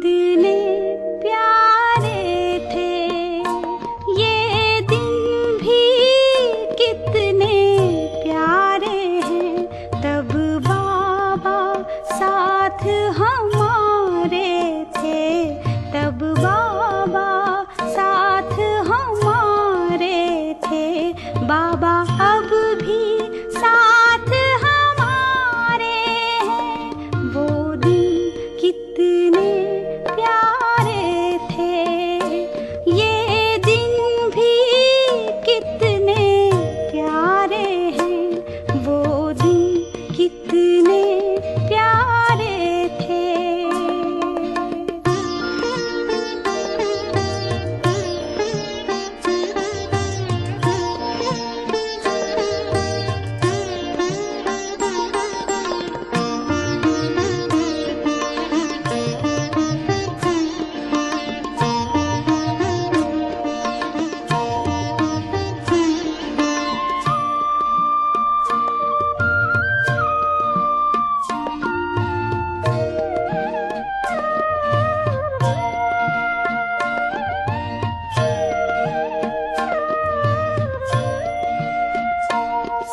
कितने प्यारे थे ये दिन भी कितने प्यारे हैं। तब बाबा साथ हमारे थे, तब बाबा साथ हमारे थे। बाबा अब भी साथ हमारे हैं। वो दिन कितने प्यारे थे ये दिन भी कितने प्यारे हैं। वो दिन कितने प्यारे थे।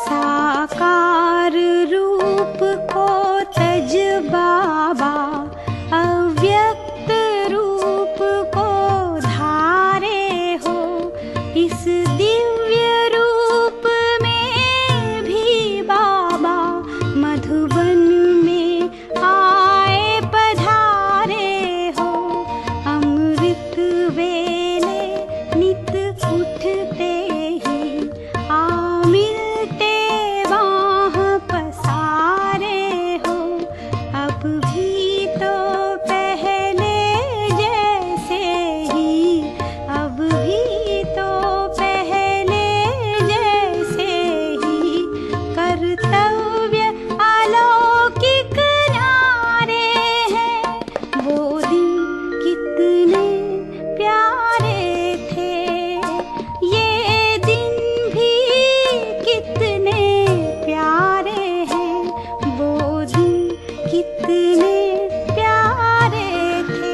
साकार रूप को तज बाबा, अव्यक्त रूप को धारे हो। इस दिव्य रूप में भी बाबा मधुबन में आए पधारे हो। अमृत वेले नित उठते ही आ मिलते बाह पसारे हो। अब भी तो पहले जैसे ही, अब भी तो पहले जैसे ही कर्तव्य अलौकिक नारे हैं। वो दिन कितने प्यारे थे ये दिन भी कितने प्यारे हैं। वो दिन कितने प्यारे थे।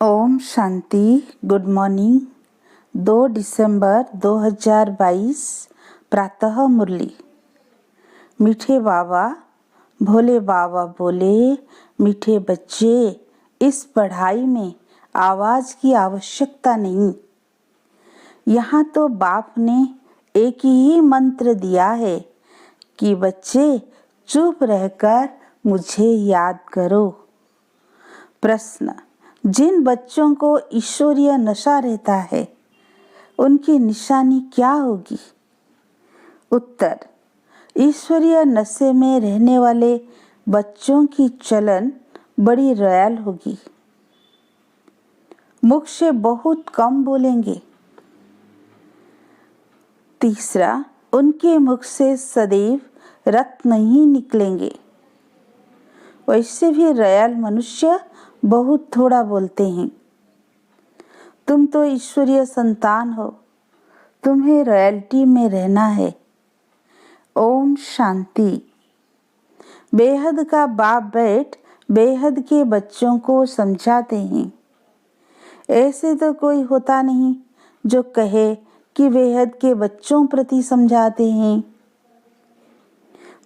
ओम शांति। Good morning. 2 दिसंबर 2022 प्रातः मुरली। मीठे बाबा, भोले बाबा बोले, मीठे बच्चे, इस पढ़ाई में आवाज़ की आवश्यकता नहीं। यहाँ तो बाप ने एक ही मंत्र दिया है कि बच्चे चुप रहकर मुझे याद करो। प्रश्न: जिन बच्चों को ईश्वरीय नशा रहता है उनकी निशानी क्या होगी? उत्तर: ईश्वरीय नशे में रहने वाले बच्चों की चलन बड़ी रॉयल होगी। मुख से बहुत कम बोलेंगे। तीसरा, उनके मुख से सदैव रत्न ही निकलेंगे। वैसे भी रॉयल मनुष्य बहुत थोड़ा बोलते हैं। तुम तो ईश्वरीय संतान हो, तुम्हें रॉयल्टी में रहना है। ओम शांति। बेहद का बाप बैठ बेहद के बच्चों को समझाते हैं। ऐसे तो कोई होता नहीं जो कहे कि बेहद के बच्चों प्रति समझाते हैं।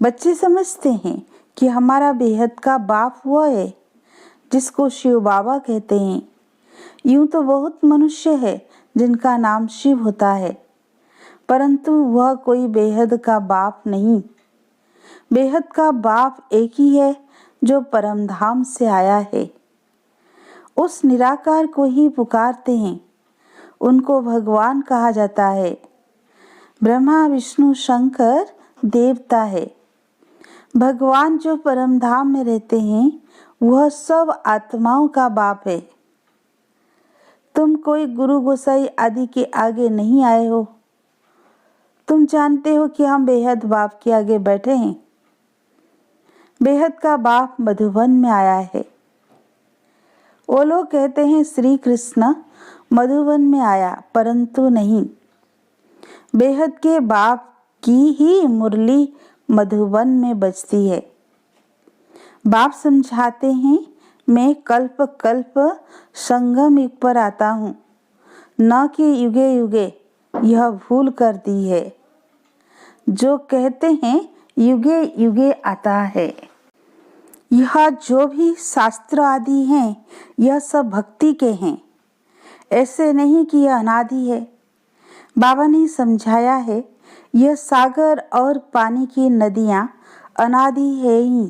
बच्चे समझते हैं कि हमारा बेहद का बाप वो है जिसको शिव बाबा कहते हैं। यूं तो बहुत मनुष्य है जिनका नाम शिव होता है, परंतु वह कोई बेहद का बाप नहीं। बेहद का बाप एक ही है जो परमधाम से आया है। उस निराकार को ही पुकारते हैं। उनको भगवान कहा जाता है। ब्रह्मा विष्णु शंकर देवता है। भगवान जो परम धाम में रहते हैं वह सब आत्माओं का बाप है। तुम कोई गुरु गोसाई आदि के आगे नहीं आए हो। तुम जानते हो कि हम बेहद बाप के आगे बैठे हैं। बेहद का बाप मधुबन में आया है। वो लोग कहते हैं श्री कृष्ण मधुबन में आया, परंतु नहीं, बेहद के बाप की ही मुरली मधुबन में बजती है। बाप समझाते हैं, मैं कल्प कल्प संगम युग पर आता हूँ, न कि युगे युगे यह भूल कर दी है। जो कहते हैं युगे युगे आता है। यह जो भी शास्त्र आदि हैं यह सब भक्ति के हैं, ऐसे नहीं कि यह अनादि है। बाबा ने समझाया है, यह सागर और पानी की नदियाँ अनादि है ही,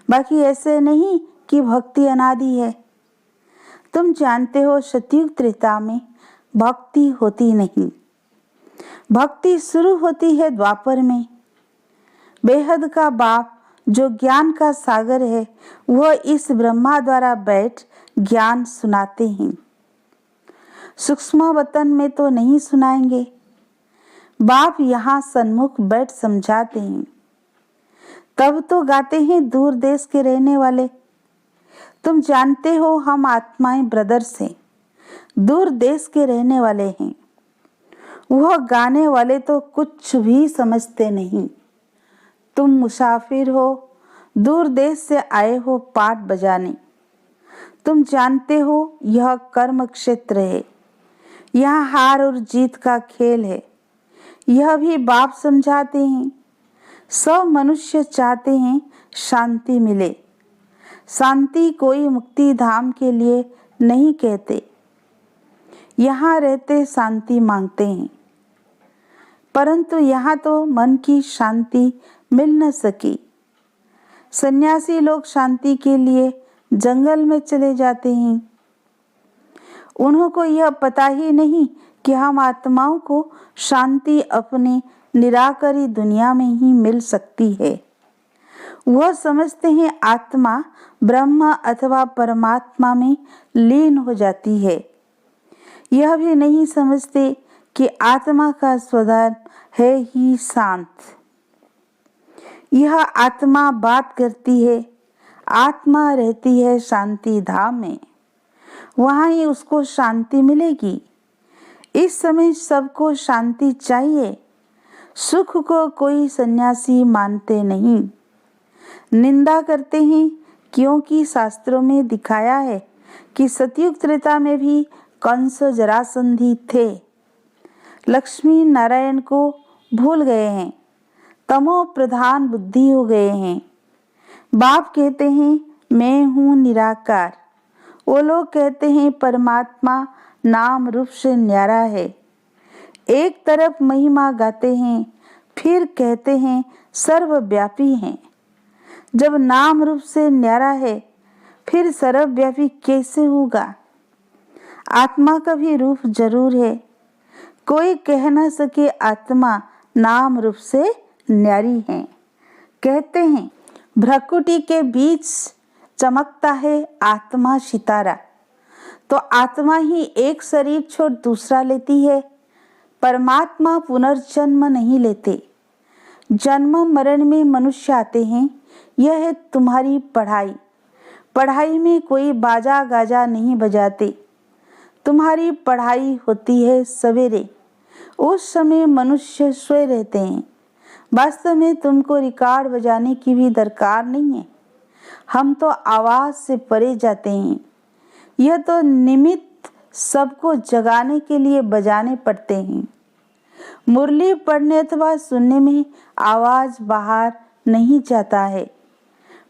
बाकी ऐसे नहीं कि भक्ति अनादि है। तुम जानते हो सतयुग त्रेता में भक्ति होती नहीं, भक्ति शुरू होती है द्वापर में। बेहद का बाप जो ज्ञान का सागर है वह इस ब्रह्मा द्वारा बैठ ज्ञान सुनाते हैं। सूक्ष्म वतन में तो नहीं सुनाएंगे, बाप यहाँ सन्मुख बैठ समझाते हैं। तब तो गाते हैं दूर देश के रहने वाले। तुम जानते हो हम आत्माएं ब्रदर्स हैं, दूर देश के रहने वाले हैं। वह गाने वाले तो कुछ भी समझते नहीं। तुम मुसाफिर हो, दूर देश से आए हो पाठ बजाने। तुम जानते हो यह कर्म क्षेत्र है, यहाँ हार और जीत का खेल है। यह भी बाप समझाते हैं। सब मनुष्य चाहते हैं शांति मिले। शांति कोई मुक्ति धाम के लिए नहीं कहते, यहाँ रहते शांति मांगते हैं, परंतु यहाँ तो मन की शांति मिल न सकी। सन्यासी लोग शांति के लिए जंगल में चले जाते हैं। उनको यह पता ही नहीं कि हम आत्माओं को शांति अपने निराकरी दुनिया में ही मिल सकती है। वह समझते हैं आत्मा ब्रह्म अथवा परमात्मा में लीन हो जाती है। यह भी नहीं समझते कि आत्मा का स्वधर्म है ही शांत। यह आत्मा बात करती है, आत्मा रहती है शांति धाम में, वहाँ ही उसको शांति मिलेगी। इस समय सबको शांति चाहिए। सुख को कोई सन्यासी मानते नहीं, निंदा करते हैं, क्योंकि शास्त्रों में दिखाया है कि सतयुग त्रेता में भी कंस जरासंधी थे। लक्ष्मी नारायण को भूल गए हैं, तमो प्रधान बुद्धि हो गए हैं। बाप कहते हैं मैं हूँ निराकार, वो लोग कहते हैं परमात्मा नाम रूप से न्यारा है। एक तरफ महिमा गाते हैं, फिर कहते हैं सर्वव्यापी हैं। जब नाम रूप से न्यारा है फिर सर्वव्यापी कैसे होगा? आत्मा का भी रूप जरूर है। कोई कह न सके आत्मा नाम रूप से न्यारी है। कहते हैं भ्रकुटी के बीच चमकता है आत्मा सितारा। तो आत्मा ही एक शरीर छोड़ दूसरा लेती है। परमात्मा पुनर्जन्म नहीं लेते। जन्म मरण में मनुष्य आते हैं। यह है तुम्हारी पढ़ाई। पढ़ाई में कोई बाजा गाजा नहीं बजाते। तुम्हारी पढ़ाई होती है सवेरे, उस समय मनुष्य सोए रहते हैं। वास्तव में तुमको रिकॉर्ड बजाने की भी दरकार नहीं है। हम तो आवाज से परे जाते हैं। यह तो निमित्त सबको जगाने के लिए बजाने पड़ते हैं। मुरली पढ़ने अथवा सुनने में आवाज बाहर नहीं जाता है।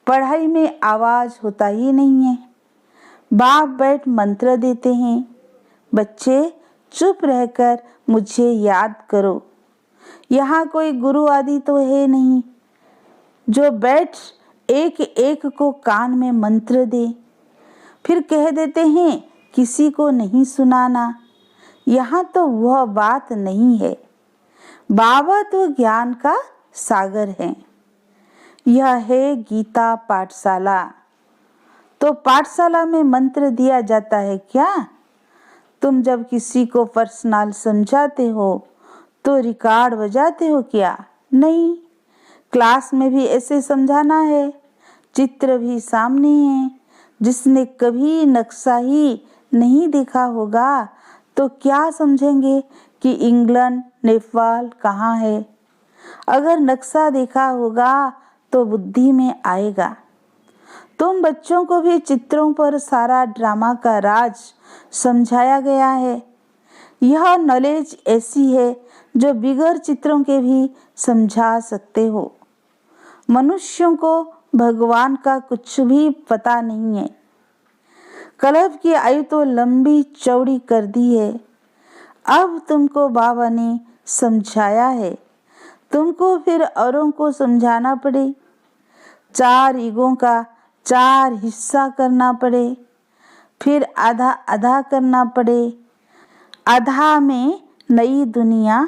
पढ़ाई में आवाज होता ही नहीं है। बाप बैठ मंत्र देते हैं, बच्चे चुप रहकर मुझे याद करो। यहाँ कोई गुरु आदि तो है नहीं जो बैठ एक एक को कान में मंत्र दे, फिर कह देते हैं किसी को नहीं सुनाना। यहाँ तो वह बात नहीं है। बाबा तो ज्ञान का सागर है। यह है गीता पाठशाला। तो पाठशाला में मंत्र दिया जाता है क्या? तुम जब किसी को पर्सनल समझाते हो तो रिकॉर्ड बजाते हो क्या? नहीं, क्लास में भी ऐसे समझाना है। चित्र भी सामने है। जिसने कभी नक्शा ही नहीं देखा होगा तो क्या समझेंगे कि इंग्लैंड नेपाल कहाँ है? अगर नक्शा देखा होगा तो बुद्धि में आएगा। तुम बच्चों को भी चित्रों पर सारा ड्रामा का राज समझाया गया है। यह नॉलेज ऐसी है जो बिगर चित्रों के भी समझा सकते हो। मनुष्यों को भगवान का कुछ भी पता नहीं है। कल्प की आयु तो लंबी चौड़ी कर दी है। अब तुमको बाबा ने समझाया है, तुमको फिर औरों को समझाना पड़े। 4 युगों का 4 हिस्सा करना पड़े, फिर आधा आधा करना पड़े। आधा में नई दुनिया,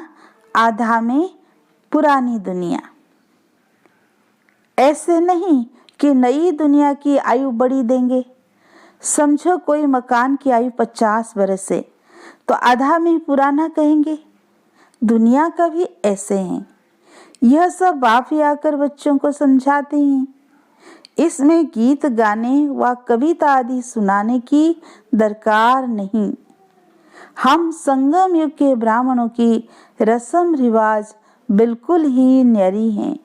आधा में पुरानी दुनिया। ऐसे नहीं कि नई दुनिया की आयु बढ़ी देंगे। समझो कोई मकान की आयु 50 बरस है तो आधा में पुराना कहेंगे। दुनिया का भी ऐसे हैं। यह सब बाप ही आकर बच्चों को समझाते हैं। इसमें गीत गाने व कविता आदि सुनाने की दरकार नहीं। हम संगम युग के ब्राह्मणों की रस्म रिवाज बिल्कुल ही न्यारी हैं।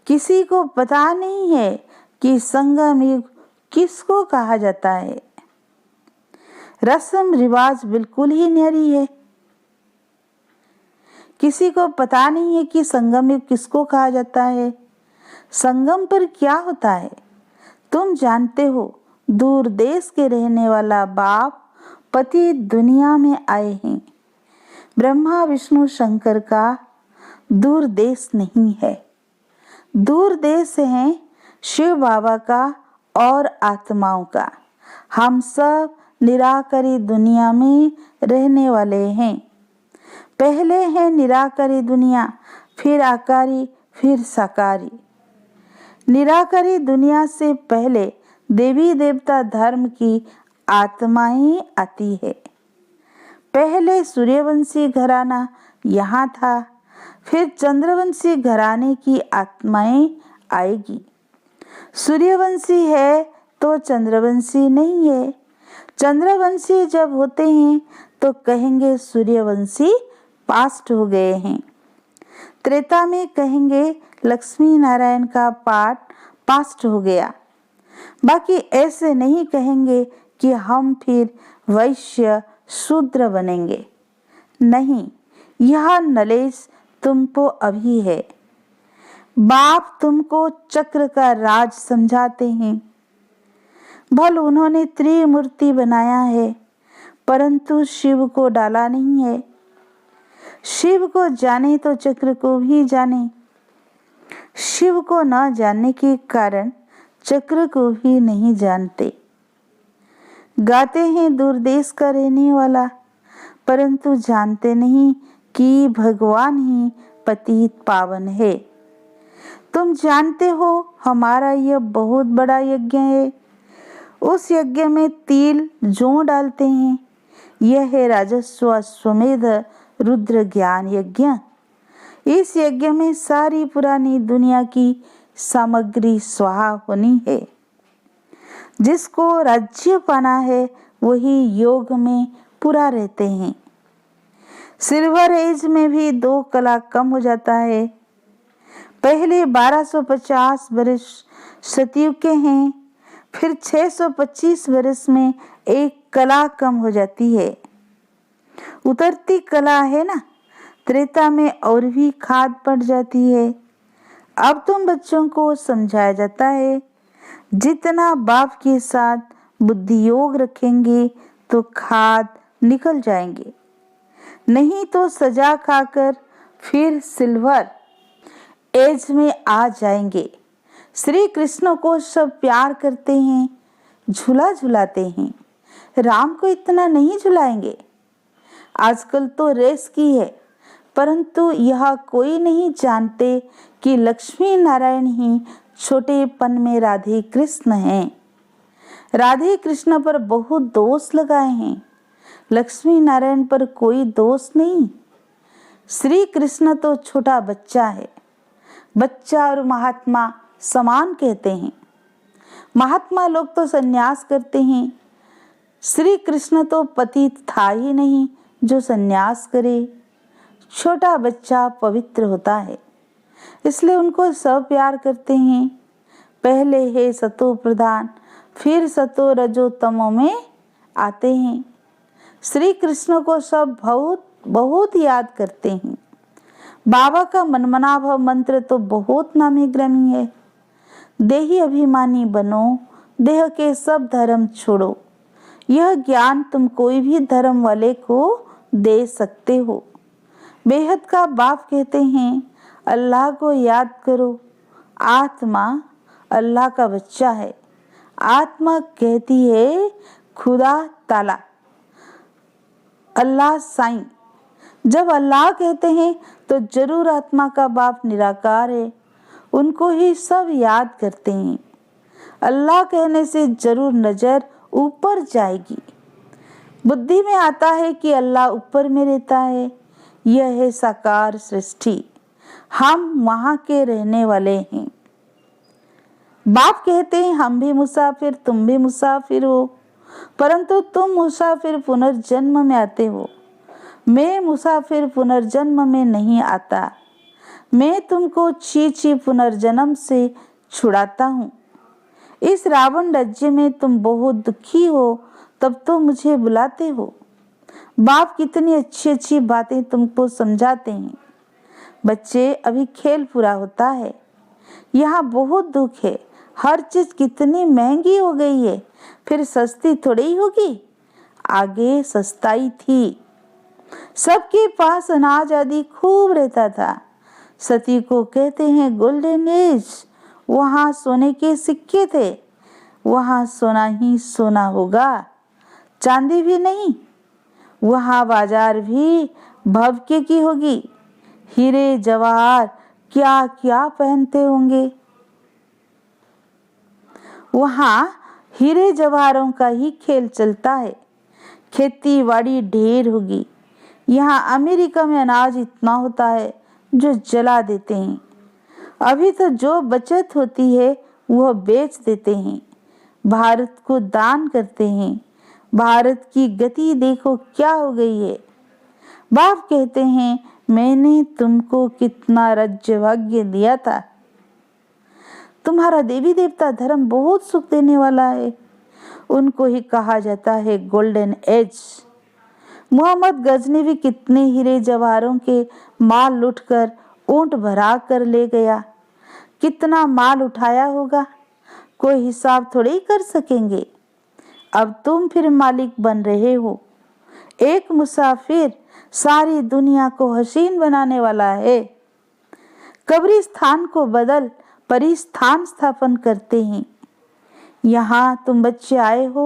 किसी को पता नहीं है कि संगम युग किसको कहा जाता है। रस्म रिवाज बिल्कुल ही न्यारी है। किसी को पता नहीं है कि संगम युग किसको कहा जाता है। संगम पर क्या होता है तुम जानते हो। दूर देश के रहने वाला बाप पति दुनिया में आए हैं। ब्रह्मा विष्णु शंकर का दूर देश नहीं है। दूर देश है शिव बाबा का और आत्माओं का। हम सब निराकारी दुनिया में रहने वाले हैं। पहले है निराकारी दुनिया, फिर आकारी, फिर साकारी। निराकारी दुनिया से पहले देवी देवता धर्म की आत्माएं आती है। पहले सूर्यवंशी घराना यहाँ था, फिर चंद्रवंशी घराने की आत्माएं आएगी। सूर्यवंशी है तो चंद्रवंशी नहीं है। चंद्रवंशी जब होते हैं तो कहेंगे सूर्यवंशी पास्ट हो गए हैं। त्रेता में कहेंगे लक्ष्मी नारायण का पाठ पास्ट हो गया। बाकी ऐसे नहीं कहेंगे कि हम फिर वैश्य शूद्र बनेंगे। नहीं, यह नॉलेज तुमको अभी है। बाप तुमको चक्र का राज समझाते हैं। भल उन्होंने त्रिमूर्ति बनाया है परंतु शिव को डाला नहीं है। शिव को जाने तो चक्र को भी जाने। शिव को न जानने के कारण चक्र को भी नहीं जानते। गाते हैं दूर देश का रहने वाला, परंतु जानते नहीं कि भगवान ही पतित पावन है। तुम जानते हो हमारा यह बहुत बड़ा यज्ञ है। उस यज्ञ में तिल जौ डालते हैं। यह है राजस्व अश्वमेध रुद्र ज्ञान यज्ञ। इस यज्ञ में सारी पुरानी दुनिया की सामग्री स्वाहा होनी है। जिसको राज्य पाना है वही योग में पूरा रहते हैं। सिल्वर एज में भी 2 कला कम हो जाता है। पहले 1250 वर्ष सतयुग के हैं, फिर 625 वर्ष में 1 कला कम हो जाती है। उतरती कला है ना, त्रेता में और भी खाद पड़ जाती है। अब तुम बच्चों को समझाया जाता है जितना बाप के साथ बुद्धि योग रखेंगे तो खाद निकल जाएंगे, नहीं तो सजा खाकर फिर सिल्वर एज में आ जाएंगे। श्री कृष्ण को सब प्यार करते हैं, झूला झुलाते हैं। राम को इतना नहीं झुलाएंगे। आजकल तो रेस की है, परंतु यह कोई नहीं जानते कि लक्ष्मी नारायण ही छोटेपन में राधे कृष्ण हैं। राधे कृष्ण पर बहुत दोष लगाए हैं, लक्ष्मी नारायण पर कोई दोष नहीं। श्री कृष्ण तो छोटा बच्चा है। बच्चा और महात्मा समान कहते हैं। महात्मा लोग तो संन्यास करते हैं, श्री कृष्ण तो पतित था ही नहीं जो संन्यास करे। छोटा बच्चा पवित्र होता है, इसलिए उनको सब प्यार करते हैं। पहले है सतो प्रधान, फिर सतो रजो तमो में आते हैं। श्री कृष्ण को सब बहुत बहुत याद करते हैं। बाबा का मनमना भव मंत्र तो बहुत नामी ग्रामी है। देही अभिमानी बनो, देह के सब धर्म छोड़ो। यह ज्ञान तुम कोई भी धर्म वाले को दे सकते हो। बेहद का बाप कहते हैं, अल्लाह को याद करो। आत्मा अल्लाह का बच्चा है। आत्मा कहती है खुदा ताला, अल्लाह साईं। जब अल्लाह कहते हैं तो जरूर आत्मा का बाप निराकार है, उनको ही सब याद करते हैं। अल्लाह कहने से जरूर नजर ऊपर जाएगी। बुद्धि में आता है कि अल्लाह ऊपर में रहता है। यह है साकार सृष्टि, हम वहां के रहने वाले हैं। बाप कहते हैं हम भी मुसाफिर, तुम भी मुसाफिर हो, परंतु तुम मुसाफिर पुनर्जन्म में आते हो। मैं मुसाफिर पुनर्जन्म में नहीं आता। मैं तुमको छी पुनर्जन्म से छुड़ाता हूँ। इस रावण राज्य में तुम बहुत दुखी हो, तब तो मुझे बुलाते हो। बाप कितनी अच्छी अच्छी बातें तुमको समझाते हैं। बच्चे, अभी खेल पूरा होता है, यहाँ बहुत दुख है। हर चीज कितनी महंगी हो गई है, फिर सस्ती थोड़ी ही होगी। आगे सस्ताई थी, सबके पास अनाज आदि खूब रहता था। सती को कहते हैं गोल्डन एज। वहाँ सोने के सिक्के थे, वहाँ सोना ही सोना होगा, चांदी भी नहीं। वहाँ बाजार भी भवके की होगी। हीरे जवाहर क्या क्या पहनते होंगे। वहाँ हीरे जवाहरों का ही खेल चलता है। खेती बाड़ी ढेर होगी। यहाँ अमेरिका में अनाज इतना होता है जो जला देते हैं। अभी तो जो बचत होती है वह बेच देते हैं, भारत को दान करते हैं। भारत की गति देखो क्या हो गई है। बाप कहते हैं मैंने तुमको कितना राज्य भाग्य दिया था। तुम्हारा देवी देवता धर्म बहुत सुख देने वाला है। उनको ही कहा जाता है गोल्डन एज। मोहम्मद गजनी भी कितने हीरे जवाहरों के माल लूटकर ऊंट भरा कर ले गया। कितना माल उठाया होगा, कोई हिसाब थोड़ी ही कर सकेंगे। अब तुम फिर मालिक बन रहे हो। एक मुसाफिर सारी दुनिया को हसीन बनाने वाला है। कब्रिस्तान को बदल परिस्थान स्थापन करते हैं। यहाँ तुम बच्चे आए हो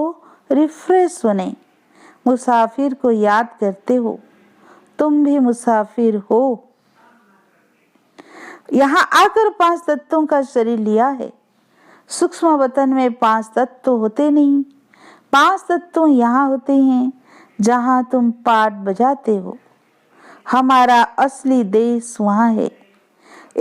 रिफ्रेश होने, मुसाफिर को याद करते हो। तुम भी मुसाफिर हो। यहाँ आकर 5 तत्वों का शरीर लिया है। सूक्ष्म वतन में 5 तत्व होते नहीं। 5 तत्व यहाँ होते हैं जहाँ तुम पाठ बजाते हो। हमारा असली देश वहाँ है।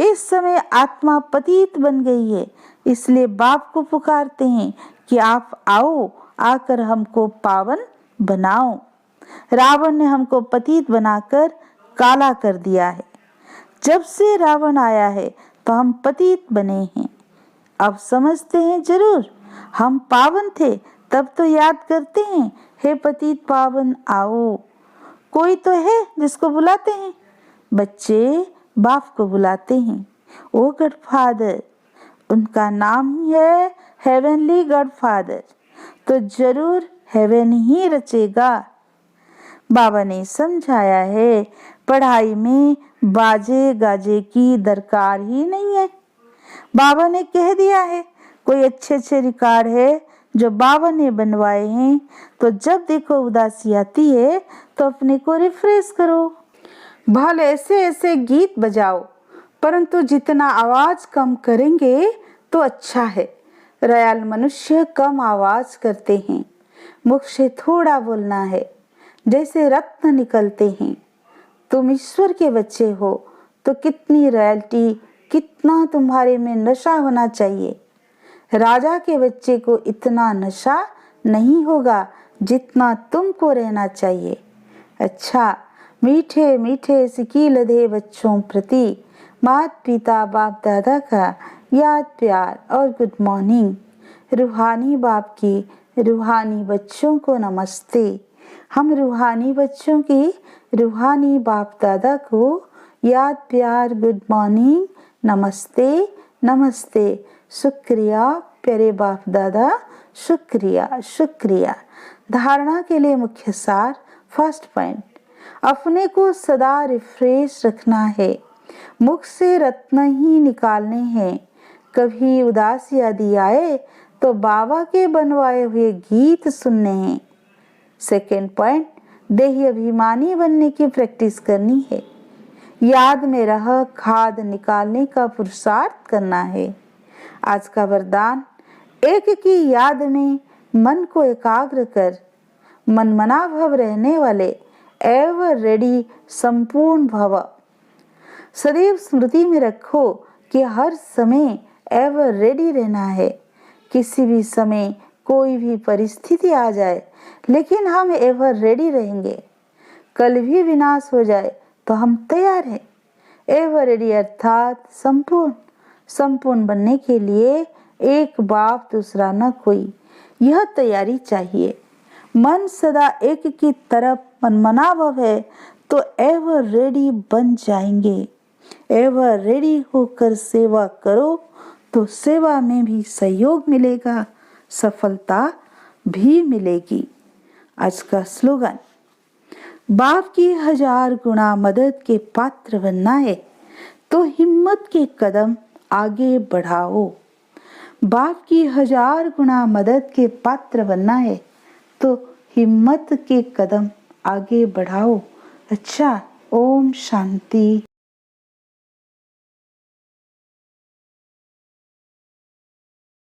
इस समय आत्मा पतित बन गई है, इसलिए बाप को पुकारते हैं कि आप आओ, आकर हमको पावन बनाओ। रावण ने हमको पतित बनाकर काला कर दिया है। जब से रावण आया है तो हम पतित बने हैं। अब समझते हैं जरूर, हम पावन थे तब तो याद करते हैं, हे पतित पावन आओ। कोई तो है जिसको बुलाते हैं। बच्चे बाप को बुलाते हैं, ओ गॉडफादर। उनका नाम ही है हेवनली गॉडफादर, तो जरूर हेवन ही रचेगा। बाबा ने समझाया है पढ़ाई में बाजे गाजे की दरकार ही नहीं है। बाबा ने कह दिया है कोई अच्छे अच्छे रिकॉर्ड है जो बाबा ने बनवाए हैं। तो जब देखो उदासी आती है तो अपने को रिफ्रेश करो। भले ऐसे ऐसे गीत बजाओ, परंतु जितना आवाज कम करेंगे तो अच्छा है। रयाल मनुष्य कम आवाज करते हैं, मुख से थोड़ा बोलना है, जैसे रत्न निकलते हैं। तुम ईश्वर के बच्चे हो तो कितनी रॉयल्टी, कितना तुम्हारे में नशा होना चाहिए। राजा के बच्चे को इतना नशा नहीं होगा जितना तुमको रहना चाहिए। अच्छा, मीठे मीठे सिकी लधे बच्चों प्रति माता पिता बाप दादा का याद प्यार और गुड मॉर्निंग। रूहानी बाप की रूहानी बच्चों को नमस्ते। हम रूहानी बच्चों की रूहानी बाप दादा को याद प्यार गुड मॉर्निंग, नमस्ते नमस्ते, शुक्रिया प्यारे बाप दादा, शुक्रिया शुक्रिया। धारणा के लिए मुख्य सार। फर्स्ट पॉइंट, अपने को सदा रिफ्रेश रखना है, मुख से रत्न ही निकालने हैं। कभी उदासी आदि आए तो बाबा के बनवाए हुए गीत सुनने हैं। सेकेंड पॉइंट, देही अभिमानी बनने की प्रैक्टिस करनी है। याद में रह खाद निकालने का पुरुषार्थ करना है। आज का वरदान, एक की याद में मन को एकाग्र कर, मनमना भव रहने वाले एवर रेडी संपूर्ण भव। सदैव स्मृति में रखो कि हर समय एवर रेडी रहना है। किसी भी समय कोई भी परिस्थिति आ जाए, लेकिन हम एवर रेडी रहेंगे। कल भी विनाश हो जाए तो हम तैयार हैं। एवर रेडी अर्थात संपूर्ण। संपूर्ण बनने के लिए एक बाप दूसरा न कोई, यह तैयारी चाहिए। मन सदा एक की तरफ मनमना भव है तो एवर रेडी बन जाएंगे। एवर रेडी होकर सेवा करो तो सेवा में भी सहयोग मिलेगा, सफलता भी मिलेगी। आज का स्लोगन, बाप की 1000 गुना मदद के पात्र बनना है तो हिम्मत के कदम आगे बढ़ाओ। बाप की 1000 गुना मदद के पात्र बनना है तो हिम्मत के कदम आगे बढ़ाओ। अच्छा, ओम शांति।